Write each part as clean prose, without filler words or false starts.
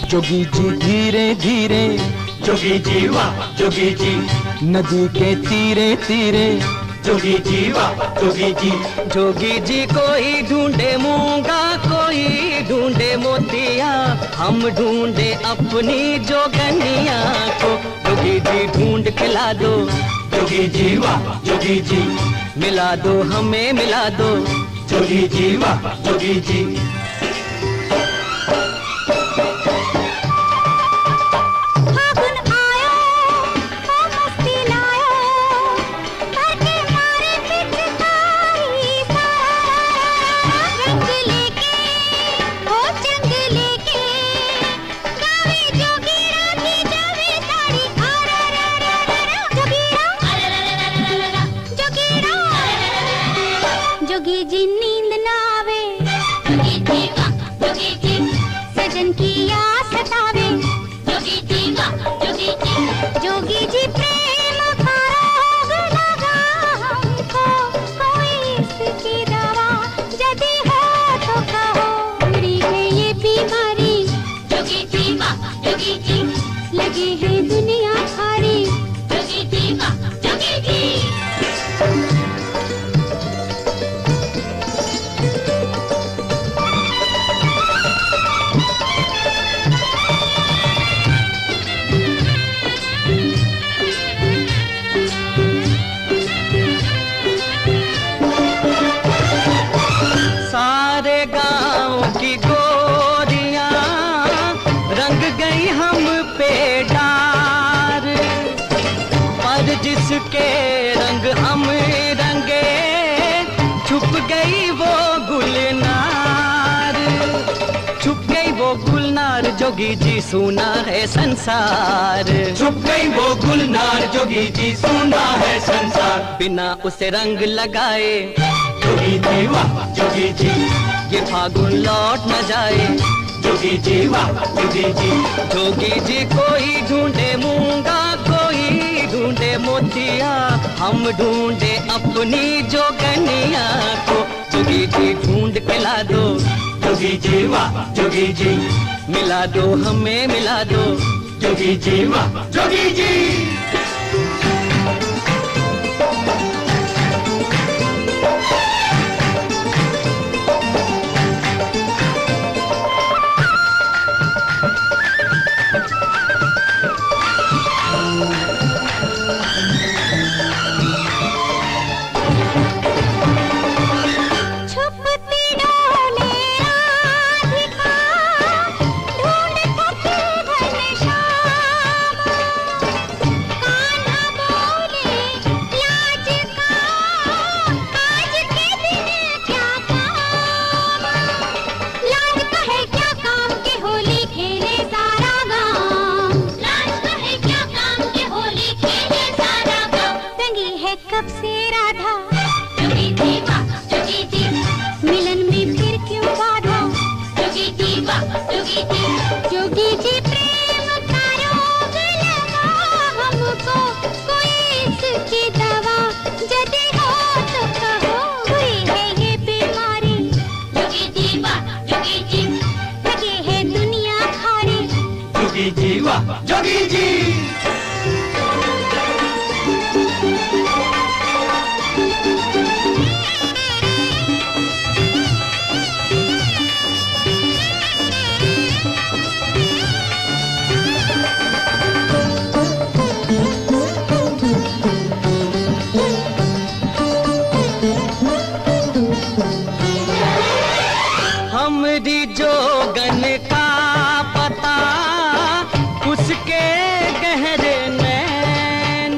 जोगी जी धीरे धीरे, जोगी जी वाह जोगी जी, नदी के तीरे तीरे, जोगी जी वाह जोगी जी। जोगी जी कोई ढूंढे मूंगा, कोई ढूंढे मोतिया, हम ढूंढे अपनी जोगनिया को। जोगी जी ढूंढ के ला दो, जोगी जी वाह जोगी जी, मिला दो हमें मिला दो, जोगी जी वाह जोगी जी। जोगी जी नींद ना आवे, जोगी जी वाह जोगी जी, सजन की याद सतावे, जोगी जी वाह जोगी जी। जोगी जी प्रेम का रोग लगा हमको, कोई इसकी दवा यदि हो तो कहो। बुरी है ये बीमारी, जोगी जी वाह जोगी जी, लगी है दुनिया सारी, जोगी जी वाह जोगी जी। सारे गांव की गोरियां रंग गई हम पे डार, पर जिसके रंग हम रंगे छुप गई वो गुलनार, छुप गई वो गुलनार। जोगी जी सुना है संसार, छुप गई वो गुलनार, जोगी जी सुना है संसार। बिना उसे रंग लगाए, जोगी जी वाह जोगी जी, ये फागुन लौट न जाए, जोगी जी वाह जोगी जी। जोगी जी कोई ढूंढे मूंगा, कोई ढूंढे मोतिया, हम ढूंढे अपनी जोगनिया को। जोगी जी ढूंढ के ला दो, जोगी जी वाह जोगी जी, मिला दो हमें मिला दो, जोगी जी वाह जोगी जी। कब से राधा, जोगी जी वाह जोगी जी, मिलन में फिर क्यों बाधा, जोगी जी वाह जोगी जी। जोगी जी प्रेम का रोग लगा हमको, कोई इसकी दवा यदि हो तो कहो। बुरी है ये बीमारी, जोगी जी वाह जोगी जी, लगी है दुनिया खारी, जोगी जी वाह जोगी जी। हमरी जोगन का पता उसके गहरे नैन,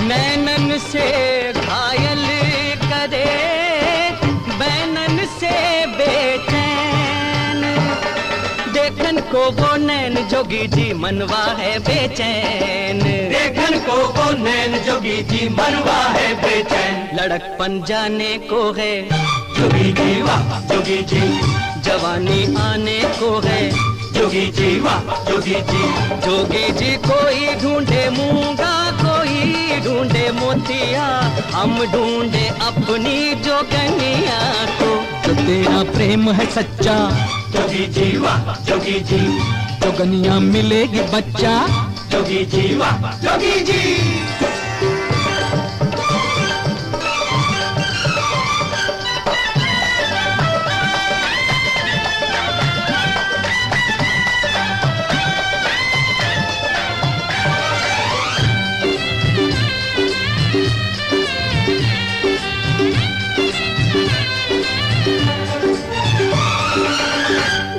नैनन से घायल करे, बैनन से बेचैन। देखन को वो नैन जोगी जी मनवा है बेचैन, देखन को वो नैन जोगी जी मनवा है बेचैन। लड़कपन जाने को है, जोगी जी वाह जोगी जी, जवानी आने को है, जोगी जी वाह जोगी जी। जोगी जी कोई ढूंढे मूंगा, कोई ढूंढे मोतिया, हम ढूंढे अपनी जोगनिया को। जो तेरा प्रेम है सच्चा, जोगी जी वाह जोगी जी, जोगनिया मिलेगी बच्चा, जोगी जी वाह जोगी जी।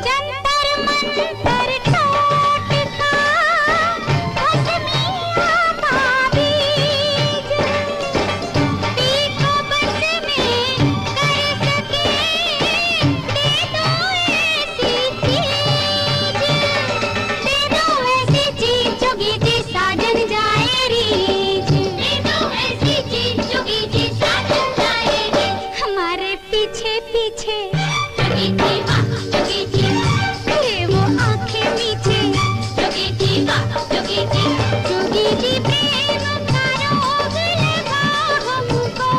जंतर मंतर टोटका कसमिया ताबीज पीको बस में कर सके दे दो ऐसी चीज, दे दो ऐसी चीज जोगी जी साजन जाए रीज, दे दो ऐसी चीज जोगी जी साजन जाए रीज। हमारे पीछे पीछे जोगी जी वाह जोगी जी, फिरे वो आंखें मीचे जोगी जी वाह जोगी जी, जोगी जी प्रेम का रोग लगा हमको,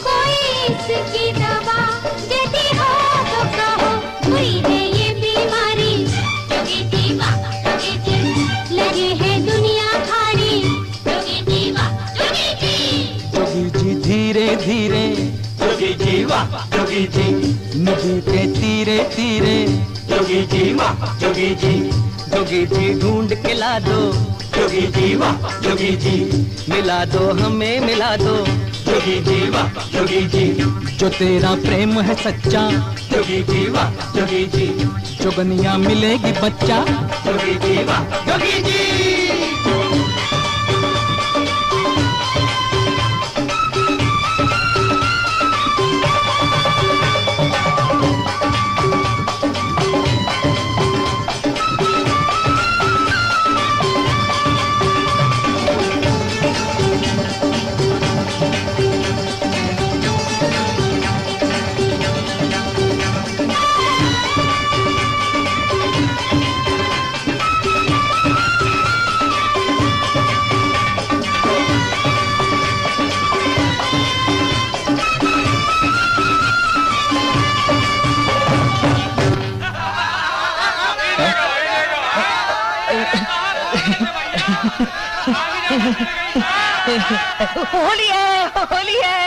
कोई इसकी दवा यदि हो तो कहो, बुरी है ये बीमारी जोगी जी वाह जोगी जी, लगे है दुनिया भारी जोगी जी वाह जोगी जी। जोगी जी धीरे धीरे, जोगी जी वाह जोगी जी, नदी के तीरे तीरे, जोगी जी वाह जोगी जी, जोगी जी ढूंढ के ला दो, जोगी जी वाह जोगी जी, मिला दो हमें मिला दो, जोगी जी वाह जोगी जी, जो तेरा प्रेम है सच्चा, जोगी जी वाह जोगी जी, जोगनिया मिलेगी बच्चा, जोगी जी वाह जोगी जी। होली है होली है।